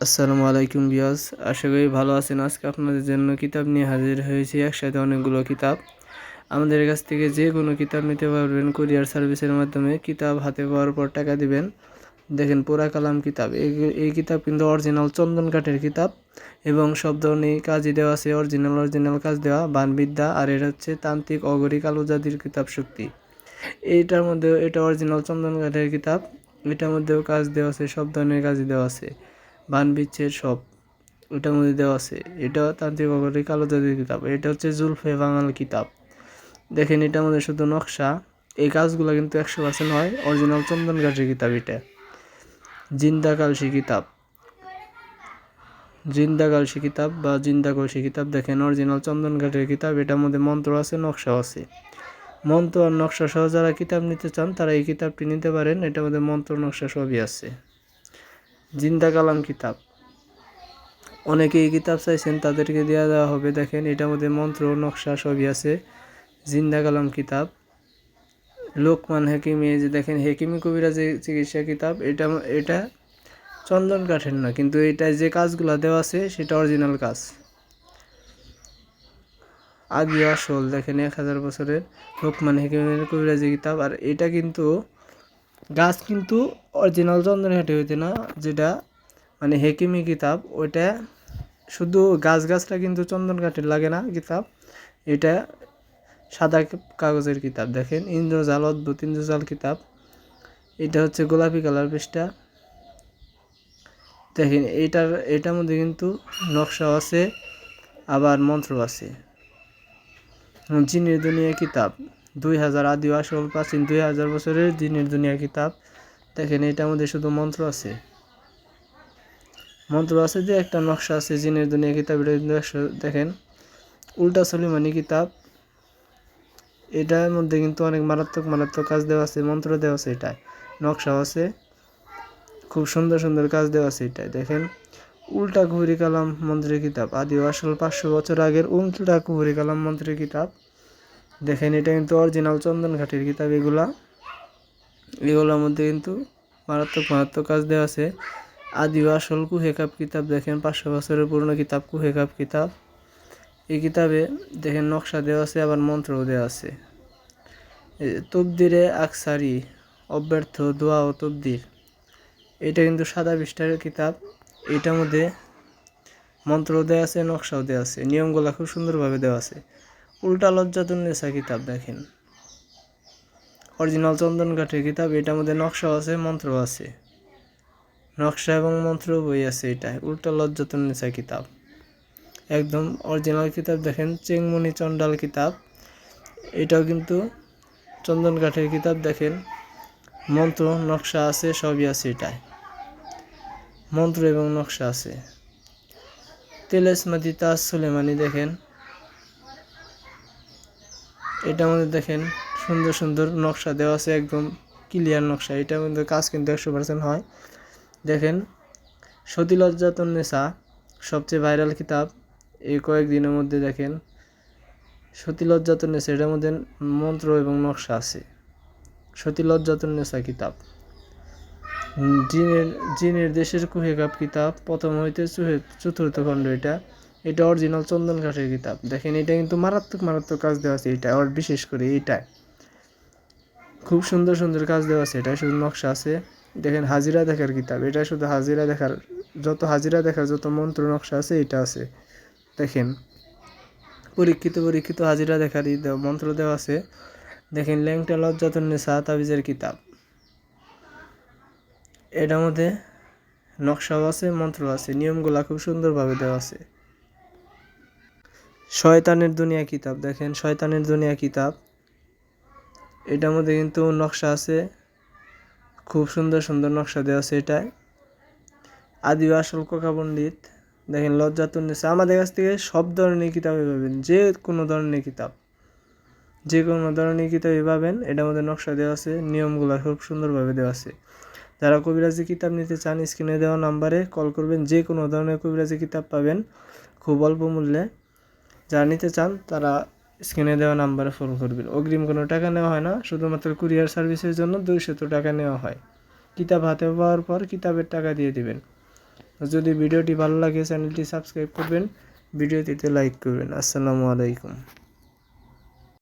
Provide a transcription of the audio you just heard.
আসসালামু আলাইকুম ভিউয়ার্স, আশা করি ভালো আছেন। আজকে আপনাদের জন্য কিতাব নিয়ে হাজির হয়েছি, একসাথে অনেকগুলো কিতাব। আমাদের কাছ থেকে যে কোনো কিতাব নিতে পারবেন কুরিয়ার সার্ভিসের মাধ্যমে। কিতাব হাতে পাওয়ার পর টাকা দিবেন। দেখেন পুরা কালাম কিতাব, এই কিতাব কিন্তু অরিজিনাল চন্দন কাঠের কিতাব এবং সব ধরনের কাজই দেওয়া আছে, অরিজিনাল কাজ দেওয়া বানবিদ্যা। আর এটা হচ্ছে তান্ত্রিক অঘরী কালো জাদুর কিতাব শক্তি। এইটার মধ্যে এটা অরিজিনাল চন্দন কাঠের কিতাব, এটার মধ্যেও কাজ দেওয়া আছে, সব ধরনের কাজই দেওয়া আছে, বান বিচ্ছের সব ওটার মধ্যে দেওয়া আছে। এটা তান্ত্রিক অঘরী কালো জাদুর কিতাব। এটা হচ্ছে জুলফে বাঙাল কিতাব। দেখেন এটার মধ্যে শুধু নকশা, এই কাজগুলো কিন্তু 100% হয়, অরিজিনাল চন্দন কাঠের কিতাব। এটা জিন্দা কালসি কিতাব, জিন্দা কালসি কিতাব বা জিন্দা কলসি কিতাব। দেখেন অরিজিনাল চন্দন কাঠের কিতাব, এটার মধ্যে মন্ত্র আছে, নকশাও আছে। মন্ত্র আর নকশা সহ যারা কিতাব নিতে চান তারা এই কিতাবটি নিতে পারেন, এটার মধ্যে মন্ত্র নকশা সবই আছে। জিন্দা কালাম কিতাব, অনেকে এই কিতাব চাইছেন, তাদেরকে দেওয়া হবে। দেখেন এটার মধ্যে মন্ত্র নকশা সবই আছে। জিন্দা কালাম কিতাব, লোকমান হেকিমি, যে দেখেন হেকিমি কবিরাজের চিকিৎসা কিতাব। এটা চন্দন কাঠের না, কিন্তু এটায় যে কাজগুলো দেওয়া আছে সেটা অরিজিনাল কাজ, আদি আসল। দেখেন 1000 বছরের লোকমান হেকিমের কবিরাজি কিতাব। আর এটা কিন্তু গাছ কিন্তু অরিজিনাল চন্দন কাঠে হইতে না, যেটা মানে হেকিমি কিতাব, ওইটা শুধু গাছটা কিন্তু চন্দন কাঠের লাগে না কিতাব। এটা সাদা কাগজের কিতাব। দেখেন ইন্দ্রজাল, অদ্ভুত ইন্দ্রজাল কিতাব। এটা হচ্ছে গোলাপি কালার পৃষ্ঠা। দেখেন এটার মধ্যে কিন্তু নকশাও আছে, আবার মন্ত্র আছে। জিনের দুনিয়া কিতাব, 2000 আদি আসল প্রাচীন 2000 বছরের জিনের দুনিয়া কিতাব। দেখেন এটার মধ্যে শুধু মন্ত্র আছে, যে একটা নকশা আছে। জিনের দুনিয়া কিতাব, এটা কিন্তু 100। দেখেন উল্টা সলিমানি কিতাব, এটার মধ্যে কিন্তু অনেক মারাত্মক কাজ দেওয়া আছে, মন্ত্র দেওয়া আছে, এটায় নকশাও আছে, খুব সুন্দর কাজ দেওয়া আছে এটায়। দেখেন উল্টা কুহুরি কালাম মন্ত্রের কিতাব, আদি আসল 500 বছর আগের উল্টা কুহুরি কালাম মন্ত্রের কিতাব। দেখেন এটা কিন্তু অরিজিনাল চন্দন কাঠের কিতাব। এগুলোর মধ্যে কিন্তু মারাত্মক কাজ দেওয়া আছে। আদি আসল কুহেকাপ কিতাব। দেখেন 500 বছরের পুরনো কিতাব, কুহেকাপ কিতাব। এই কিতাবে দেখেন নকশা দেওয়া আছে, আবার মন্ত্রও দেওয়া আছে। তবদিরে আকসারি, অব্যর্থ দোয়া ও তবদির। এটা কিন্তু সাদা পৃষ্ঠার কিতাব, এটার মধ্যে মন্ত্র দেওয়া আছে, নকশাও দেওয়া আছে, নিয়মগুলো খুব সুন্দরভাবে দেওয়া আছে। উল্টা লজ্জাতুন্নেসা কিতাব, দেখেন অরিজিনাল চন্দন কাঠের কিতাব, এটার মধ্যে নকশাও আছে, মন্ত্র আছে, নকশা এবং মন্ত্র বই আছে। এটা উল্টা লজ্জাতুন্নেসা কিতাব, একদম অরিজিনাল কিতাব। দেখেন চেংমনি চন্ডাল কিতাব, এটাও কিন্তু চন্দন কাঠের কিতাব। দেখেন মন্ত্র নকশা আছে, সবই আছে, এটায় মন্ত্র এবং নকশা আছে। তেলেসমাদি তাজ সুলেমানি, দেখেন এটার মধ্যে দেখেন সুন্দর নকশা দেওয়া আছে, একদম ক্লিয়ার নকশা। এটার মধ্যে কাজ কিন্তু 100% হয়। দেখেন সতী লজ্জাতুন্নেসা, সবচেয়ে ভাইরাল কিতাব এই কয়েকদিনের মধ্যে। দেখেন সতী লজ্জাতুন্নেসা, এটার মধ্যে মন্ত্র এবং নকশা আছে। সতী লজ্জাতুন্নেসা কিতাব। জিনের দেশের কুহেকাপ কিতাব, প্রথম হইতে চতুর্থ খণ্ড। এটা অরিজিনাল চন্দন কাঠের কিতাব। দেখেন এটা কিন্তু মারাত্মক কাজ দেওয়া আছে, এটা আর বিশেষ করে এটায় খুব সুন্দর কাজ দেওয়া আছে। এটা শুধু নকশা আছে। দেখেন হাজিরা দেখার কিতাব, এটা শুধু হাজিরা দেখার যত মন্ত্র নকশা আছে এটা আছে। দেখেন পরীক্ষিত হাজিরা দেখার মন্ত্র দেওয়া আছে। দেখেন ল্যাংটা লজ্জাতুন্নেসা তাবিজের কিতাব, এটার মধ্যে নকশাও আছে, মন্ত্র আছে, নিয়মগুলা খুব সুন্দরভাবে দেওয়া আছে। শয়তানের দুনিয়া কিতাব, দেখেন শয়তানের দুনিয়া কিতাব, এটার মধ্যে কিন্তু নকশা আছে, খুব সুন্দর নকশা দেওয়া আছে। এটায় আদি আসল কোকা পণ্ডিত। দেখেন লজ্জাতুন্নেসা, আমাদের কাছ থেকে সব ধরনের কিতাবই পাবেন, যে কোনো ধরনের কিতাবই পাবেন। এটার মধ্যে নকশা দেওয়া আছে, নিয়মগুলো খুব সুন্দরভাবে দেওয়া আছে। যারা কবিরাজি কিতাব নিতে চান স্ক্রিনে দেওয়া নাম্বারে কল করবেন, যে কোনো ধরনের কবিরাজি কিতাব পাবেন খুব অল্প মূল্যে। যারা নিতে চান তারা স্ক্রিনে দেওয়া নাম্বারে ফোন করবেন। অগ্রিম কোনো টাকা নেওয়া হয় না, শুধুমাত্র কুরিয়ার সার্ভিসের জন্য 200 টাকা নেওয়া হয়। কিতাব হাতে পাওয়ার পর কিতাবের টাকা দিয়ে দিবেন। যদি ভিডিওটি ভালো লাগে চ্যানেলটি সাবস্ক্রাইব করবেন, ভিডিওটিতে লাইক করবেন। আসসালামু আলাইকুম।